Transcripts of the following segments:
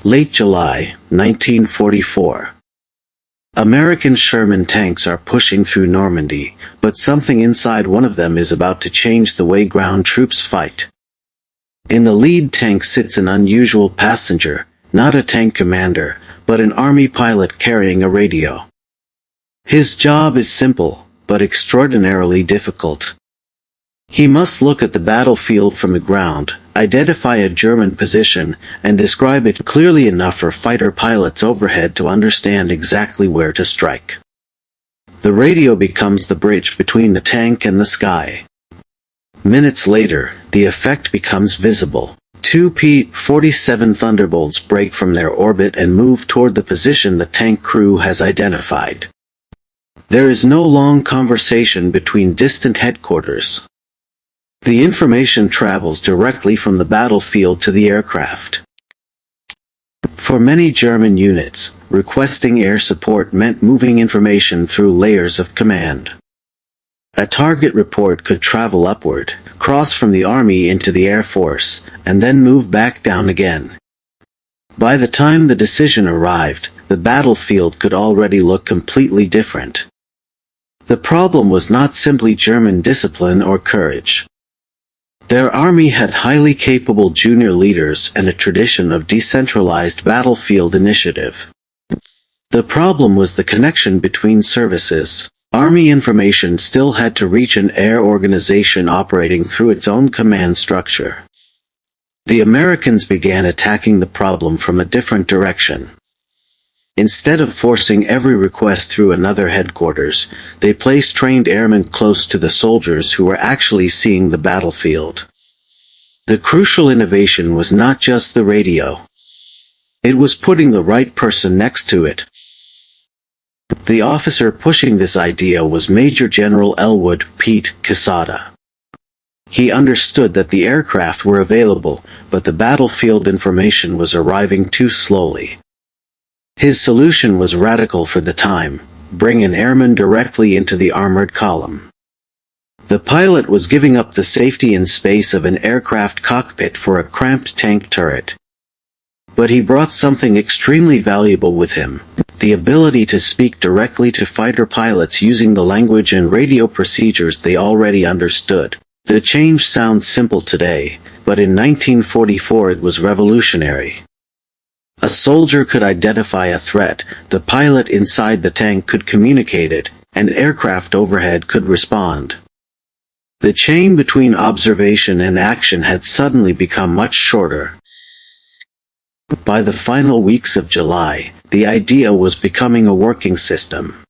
Late July, 1944. American Sherman tanks are pushing through Normandy, but something inside one of them is about to change the way ground troops fight. In the lead tank sits an unusual passenger, not a tank commander, but an army pilot carrying a radio. His job is simple, but extraordinarily difficult. He must look at the battlefield from the ground, identify a German position, and describe it clearly enough for fighter pilots overhead to understand exactly where to strike. The radio becomes the bridge between the tank and the sky. Minutes later, the effect becomes visible. Two P-47 Thunderbolts break from their orbit and move toward the position the tank crew has identified. There is no long conversation between distant headquarters. The information travels directly from the battlefield to the aircraft. For many German units, requesting air support meant moving information through layers of command. A target report could travel upward, cross from the Army into the Air Force, and then move back down again. By the time the decision arrived, the battlefield could already look completely different. The problem was not simply German discipline or courage. Their army had highly capable junior leaders and a tradition of decentralized battlefield initiative. The problem was the connection between services. Army information still had to reach an air organization operating through its own command structure. The Americans began attacking the problem from a different direction. Instead of forcing every request through another headquarters, they placed trained airmen close to the soldiers who were actually seeing the battlefield. The crucial innovation was not just the radio. It was putting the right person next to it. The officer pushing this idea was Major General Elwood Pete Quesada. He understood that the aircraft were available, but the battlefield information was arriving too slowly. His solution was radical for the time: bring an airman directly into the armored column. The pilot was giving up the safety and space of an aircraft cockpit for a cramped tank turret. But he brought something extremely valuable with him: the ability to speak directly to fighter pilots using the language and radio procedures they already understood. The change sounds simple today, but in 1944 it was revolutionary. A soldier could identify a threat, the pilot inside the tank could communicate it, and aircraft overhead could respond. The chain between observation and action had suddenly become much shorter. By the final weeks of July, the idea was becoming a working system.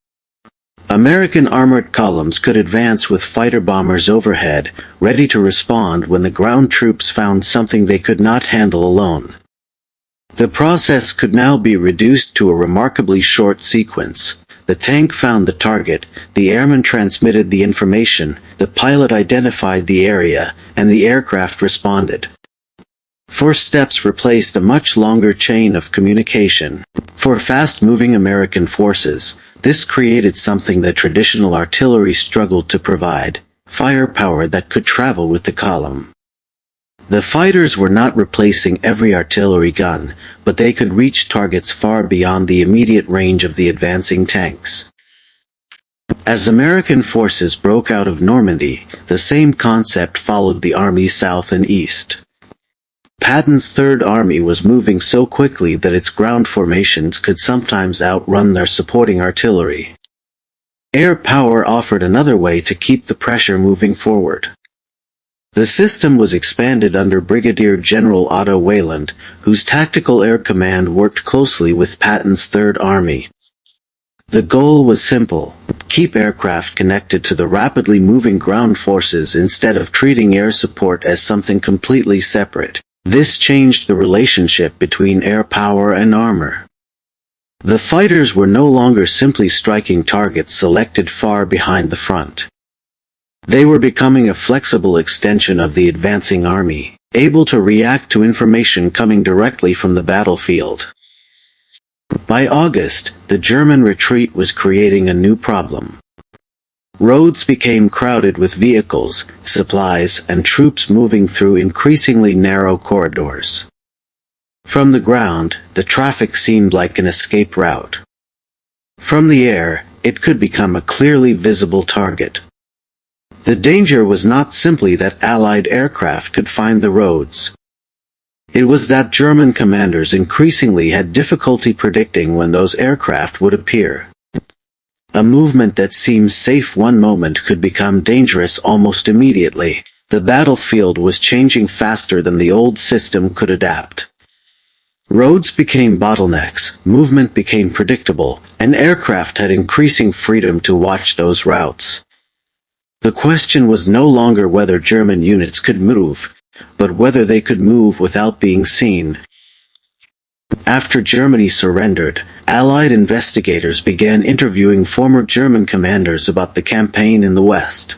American armored columns could advance with fighter bombers overhead, ready to respond when the ground troops found something they could not handle alone. The process could now be reduced to a remarkably short sequence. The tank found the target, the airman transmitted the information, the pilot identified the area, and the aircraft responded. 4 steps replaced a much longer chain of communication. For fast-moving American forces, this created something that traditional artillery struggled to provide: firepower that could travel with the column. The fighters were not replacing every artillery gun, but they could reach targets far beyond the immediate range of the advancing tanks. As American forces broke out of Normandy, the same concept followed the armies south and east. Patton's Third Army was moving so quickly that its ground formations could sometimes outrun their supporting artillery. Air power offered another way to keep the pressure moving forward. The system was expanded under Brigadier General Otto Wayland, whose tactical air command worked closely with Patton's Third Army. The goal was simple: keep aircraft connected to the rapidly moving ground forces instead of treating air support as something completely separate. This changed the relationship between air power and armor. The fighters were no longer simply striking targets selected far behind the front. They were becoming a flexible extension of the advancing army, able to react to information coming directly from the battlefield. By August, the German retreat was creating a new problem. Roads became crowded with vehicles, supplies, and troops moving through increasingly narrow corridors. From the ground, the traffic seemed like an escape route. From the air, it could become a clearly visible target. The danger was not simply that Allied aircraft could find the roads. It was that German commanders increasingly had difficulty predicting when those aircraft would appear. A movement that seemed safe one moment could become dangerous almost immediately. The battlefield was changing faster than the old system could adapt. Roads became bottlenecks, movement became predictable, and aircraft had increasing freedom to watch those routes. The question was no longer whether German units could move, but whether they could move without being seen. After Germany surrendered, Allied investigators began interviewing former German commanders about the campaign in the West.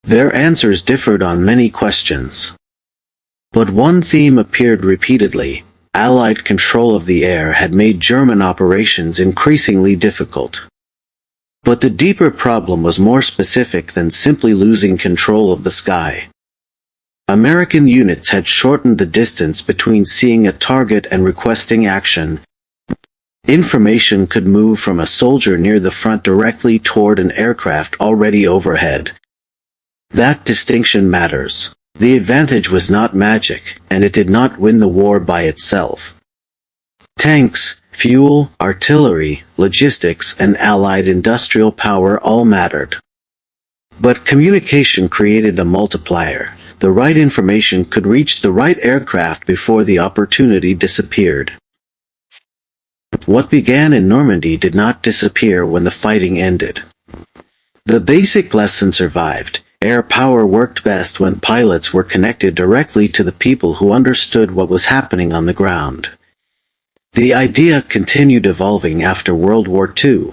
Their answers differed on many questions. But one theme appeared repeatedly: Allied control of the air had made German operations increasingly difficult. But the deeper problem was more specific than simply losing control of the sky. American units had shortened the distance between seeing a target and requesting action. Information could move from a soldier near the front directly toward an aircraft already overhead. That distinction matters. The advantage was not magic, and it did not win the war by itself. Tanks, fuel, artillery, logistics, and Allied industrial power all mattered. But communication created a multiplier. The right information could reach the right aircraft before the opportunity disappeared. What began in Normandy did not disappear when the fighting ended. The basic lesson survived. Air power worked best when pilots were connected directly to the people who understood what was happening on the ground. The idea continued evolving after World War II.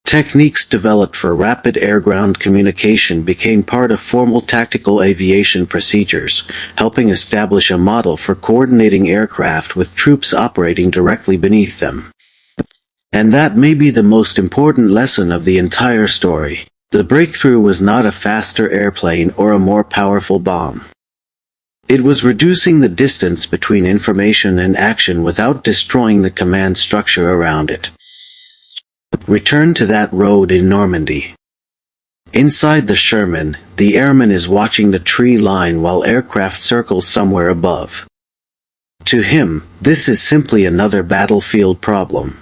Techniques developed for rapid air-ground communication became part of formal tactical aviation procedures, helping establish a model for coordinating aircraft with troops operating directly beneath them. And that may be the most important lesson of the entire story. The breakthrough was not a faster airplane or a more powerful bomb. It was reducing the distance between information and action without destroying the command structure around it. Return to that road in Normandy. Inside the Sherman, the airman is watching the tree line while aircraft circles somewhere above. To him, this is simply another battlefield problem.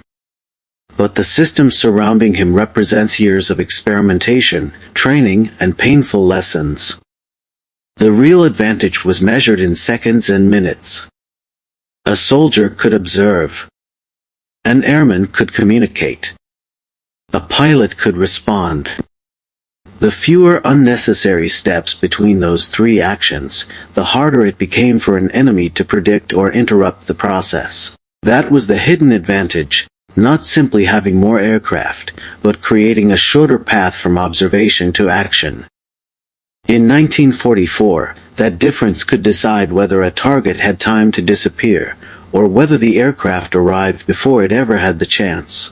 But the system surrounding him represents years of experimentation, training, and painful lessons. The real advantage was measured in seconds and minutes. A soldier could observe. An airman could communicate. A pilot could respond. The fewer unnecessary steps between those three actions, the harder it became for an enemy to predict or interrupt the process. That was the hidden advantage, not simply having more aircraft, but creating a shorter path from observation to action. In 1944, that difference could decide whether a target had time to disappear, or whether the aircraft arrived before it ever had the chance.